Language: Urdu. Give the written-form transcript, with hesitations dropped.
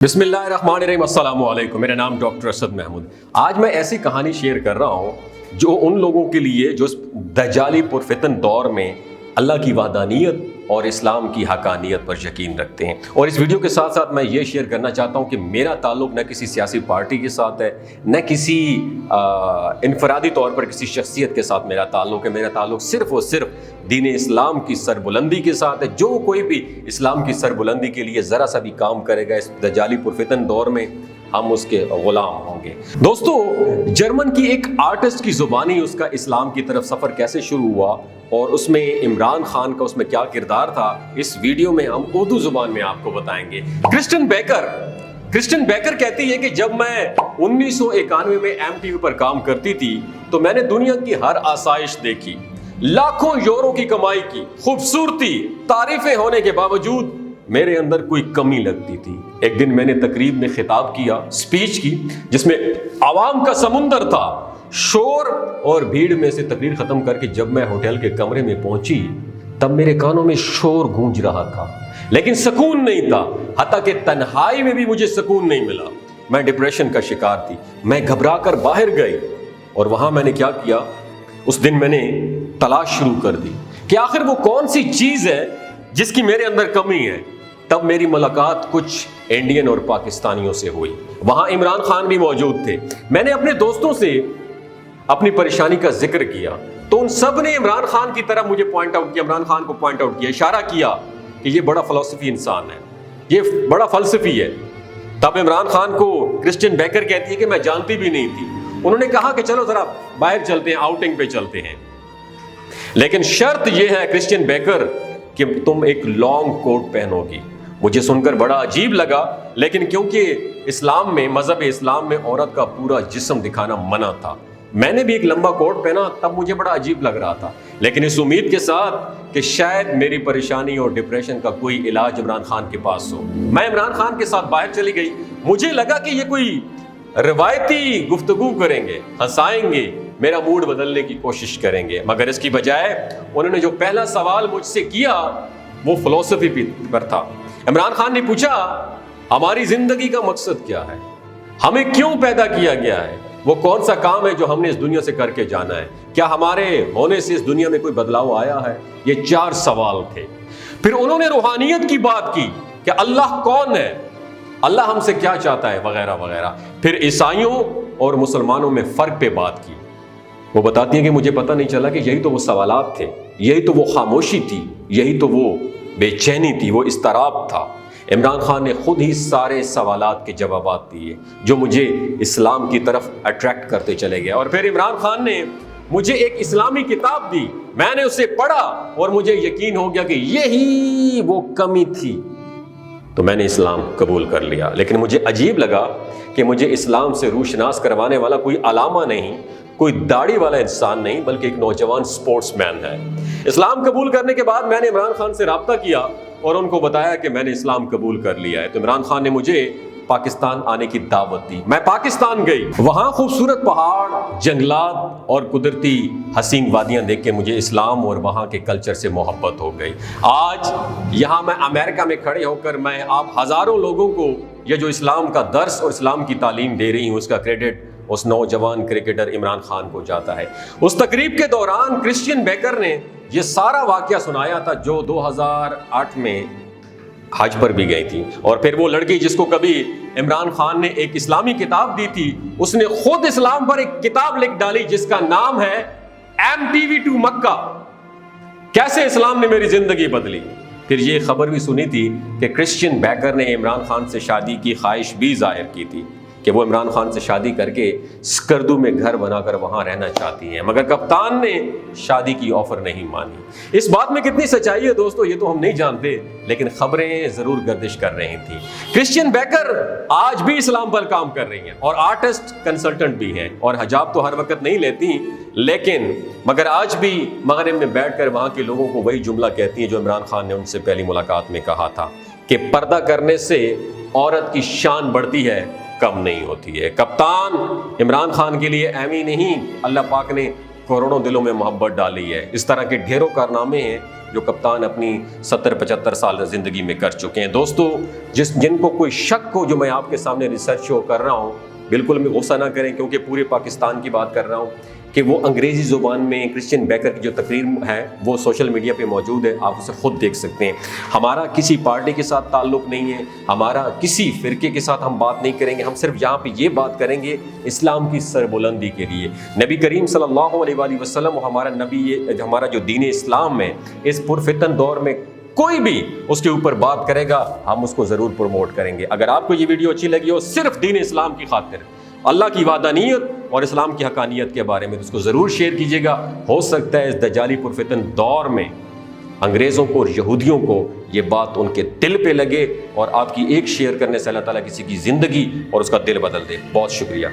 بسم اللہ الرحمن الرحیم، السلام علیکم۔ میرا نام ڈاکٹر اسد محمود۔ آج میں ایسی کہانی شیئر کر رہا ہوں جو ان لوگوں کے لیے جو دجالی پرفتن دور میں اللہ کی وحدانیت اور اسلام کی حقانیت پر یقین رکھتے ہیں۔ اور اس ویڈیو کے ساتھ ساتھ میں یہ شیئر کرنا چاہتا ہوں کہ میرا تعلق نہ کسی سیاسی پارٹی کے ساتھ ہے، نہ کسی انفرادی طور پر کسی شخصیت کے ساتھ میرا تعلق ہے۔ میرا تعلق صرف اور صرف دین اسلام کی سربلندی کے ساتھ ہے۔ جو کوئی بھی اسلام کی سربلندی کے لیے ذرا سا بھی کام کرے گا اس دجالی پرفتن دور میں، ہم اس کے غلام ہوں گے۔ دوستو، جرمن کی ایک آرٹسٹ کی زبانی اس کا اسلام کی طرف سفر کیسے شروع ہوا اور اس میں عمران خان کا اس میں کیا کردار تھا، اس ویڈیو میں ہم اردو زبان میں آپ کو بتائیں گے۔ کرسٹن بیکر کہتی ہے کہ جب میں 1991 میں MTV پر کام کرتی تھی تو میں نے دنیا کی ہر آسائش دیکھی، لاکھوں یورو کی کمائی کی، خوبصورتی، تعریفیں ہونے کے باوجود میرے اندر کوئی کمی لگتی تھی۔ ایک دن میں نے تقریب میں خطاب کیا، سپیچ کی، جس میں عوام کا سمندر تھا، شور اور بھیڑ میں سے تقریر ختم کر کے جب میں ہوٹل کے کمرے میں پہنچی تب میرے کانوں میں شور گونج رہا تھا لیکن سکون نہیں تھا، حتیٰ کہ تنہائی میں بھی مجھے سکون نہیں ملا۔ میں ڈپریشن کا شکار تھی۔ میں گھبرا کر باہر گئی اور وہاں میں نے کیا کیا، اس دن میں نے تلاش شروع کر دی کہ آخر وہ کون سی چیز ہے جس کی میرے اندر کمی ہے۔ تب میری ملاقات کچھ انڈین اور پاکستانیوں سے ہوئی۔ وہاں عمران خان بھی موجود تھے۔ میں نے اپنے دوستوں سے اپنی پریشانی کا ذکر کیا تو ان سب نے عمران خان کی طرف مجھے پوائنٹ آؤٹ کیا، عمران خان کو پوائنٹ آؤٹ کیا، اشارہ کیا کہ یہ بڑا فلسفی انسان ہے، یہ بڑا فلسفی ہے۔ تب عمران خان کو کرسٹن بیکر کہتی ہے کہ میں جانتی بھی نہیں تھی۔ انہوں نے کہا کہ چلو ذرا باہر چلتے ہیں، آؤٹنگ پہ چلتے ہیں، لیکن شرط یہ ہے کرسٹن بیکر کہ تم ایک لانگ کوٹ پہنو گی۔ مجھے سن کر بڑا عجیب لگا، لیکن کیونکہ اسلام میں، مذہب اسلام میں عورت کا پورا جسم دکھانا منع تھا، میں نے بھی ایک لمبا کوٹ پہنا۔ تب مجھے بڑا عجیب لگ رہا تھا، لیکن اس امید کے ساتھ کہ شاید میری پریشانی اور ڈپریشن کا کوئی علاج عمران خان کے پاس ہو، میں عمران خان کے ساتھ باہر چلی گئی۔ مجھے لگا کہ یہ کوئی روایتی گفتگو کریں گے، ہنسائیں گے، میرا موڈ بدلنے کی کوشش کریں گے، مگر اس کی بجائے انہوں نے جو پہلا سوال مجھ سے کیا وہ فلسفی پر تھا۔ عمران خان نے پوچھا، ہماری زندگی کا مقصد کیا ہے؟ ہمیں کیوں پیدا کیا گیا ہے؟ وہ کون سا کام ہے جو ہم نے اس دنیا سے کر کے جانا ہے؟ کیا ہمارے ہونے سے اس دنیا میں کوئی بدلاؤ آیا ہے؟ یہ 4 سوال تھے۔ پھر انہوں نے روحانیت کی بات کی کہ اللہ کون ہے، اللہ ہم سے کیا چاہتا ہے، وغیرہ وغیرہ۔ پھر عیسائیوں اور مسلمانوں میں فرق پہ بات کی۔ وہ بتاتی ہیں کہ مجھے پتہ نہیں چلا کہ یہی تو وہ سوالات تھے، یہی تو وہ خاموشی تھی، یہی تو وہ بے چینی تھی، وہ اضطراب تھا۔ عمران خان نے خود ہی سارے سوالات کے جوابات دیے جو مجھے اسلام کی طرف اٹریکٹ کرتے چلے گئے۔ اور پھر عمران خان نے مجھے ایک اسلامی کتاب دی، میں نے اسے پڑھا اور مجھے یقین ہو گیا کہ یہی وہ کمی تھی، تو میں نے اسلام قبول کر لیا۔ لیکن مجھے عجیب لگا کہ مجھے اسلام سے روشناس کروانے والا کوئی علامہ نہیں، کوئی داڑھی والا انسان نہیں، بلکہ ایک نوجوان سپورٹس مین ہے۔ اسلام قبول کرنے کے بعد میں نے عمران خان سے رابطہ کیا اور ان کو بتایا کہ میں نے اسلام قبول کر لیا ہے۔ تو عمران خان نے مجھے پاکستان آنے کی دعوت دی۔ میں پاکستان گئی، وہاں خوبصورت پہاڑ، جنگلات اور قدرتی حسین وادیاں دیکھ کے مجھے اسلام اور وہاں کے کلچر سے محبت ہو گئی۔ آج یہاں میں امریکہ میں کھڑے ہو کر میں آپ ہزاروں لوگوں کو یہ جو اسلام کا درس اور اسلام کی تعلیم دے رہی ہوں، اس کا کریڈٹ اس نوجوان کرکٹر عمران خان کو جاتا ہے۔ اس تقریب کے دوران کرسٹن بیکر نے یہ سارا واقعہ سنایا تھا جو 2008 میں حج پر بھی گئی تھی، اور پھر وہ لڑکی جس کو کبھی عمران خان نے ایک اسلامی کتاب دی تھی، اس نے خود اسلام پر ایک کتاب لکھ ڈالی جس کا نام ہے MTV to مکہ، کیسے اسلام نے میری زندگی بدلی۔ پھر یہ خبر بھی سنی تھی کہ کرسٹن بیکر نے عمران خان سے شادی کی خواہش بھی ظاہر کی تھی کہ وہ عمران خان سے شادی کر کے سکردو میں گھر بنا کر وہاں رہنا چاہتی ہیں، مگر کپتان نے شادی کی آفر نہیں مانی۔ اس بات میں کتنی سچائی ہے دوستو یہ تو ہم نہیں جانتے، لیکن خبریں ضرور گردش کر رہی تھیں۔ کرسچن بیکر آج بھی اسلام پر کام کر رہی ہیں اور آرٹسٹ کنسلٹنٹ بھی ہیں، اور حجاب تو ہر وقت نہیں لیتی، لیکن مگر آج بھی مغرب میں بیٹھ کر وہاں کے لوگوں کو وہی جملہ کہتی ہیں جو عمران خان نے ان سے پہلی ملاقات میں کہا تھا کہ پردہ کرنے سے عورت کی شان بڑھتی ہے، کم نہیں ہوتی ہے۔ کپتان عمران خان کے لیے اہم ہی نہیں، اللہ پاک نے کروڑوں دلوں میں محبت ڈالی ہے۔ اس طرح کے ڈھیروں کارنامے ہیں جو کپتان اپنی 70-75 سال زندگی میں کر چکے ہیں۔ دوستو، جن کو کوئی شک ہو جو میں آپ کے سامنے ریسرچ شو کر رہا ہوں، بالکل میں غصہ نہ کریں، کیونکہ پورے پاکستان کی بات کر رہا ہوں کہ وہ انگریزی زبان میں کرسچین بیکر کی جو تقریر ہے وہ سوشل میڈیا پہ موجود ہے، آپ اسے خود دیکھ سکتے ہیں۔ ہمارا کسی پارٹی کے ساتھ تعلق نہیں ہے، ہمارا کسی فرقے کے ساتھ ہم بات نہیں کریں گے، ہم صرف یہاں پہ یہ بات کریں گے اسلام کی سربلندی کے لیے۔ نبی کریم صلی اللہ علیہ وآلہ وسلم ہمارا نبی، ہمارا جو دین اسلام ہے، اس پرفتن دور میں کوئی بھی اس کے اوپر بات کرے گا، ہم اس کو ضرور پروموٹ کریں گے۔ اگر آپ کو یہ ویڈیو اچھی لگی ہو صرف دین اسلام کی خاطر، اللہ کی وحدانیت اور اسلام کی حقانیت کے بارے میں، تو اس کو ضرور شیئر کیجیے گا۔ ہو سکتا ہے اس دجالی پرفتن دور میں انگریزوں کو اور یہودیوں کو یہ بات ان کے دل پہ لگے، اور آپ کی ایک شیئر کرنے سے اللہ تعالیٰ کسی کی زندگی اور اس کا دل بدل دے۔ بہت شکریہ۔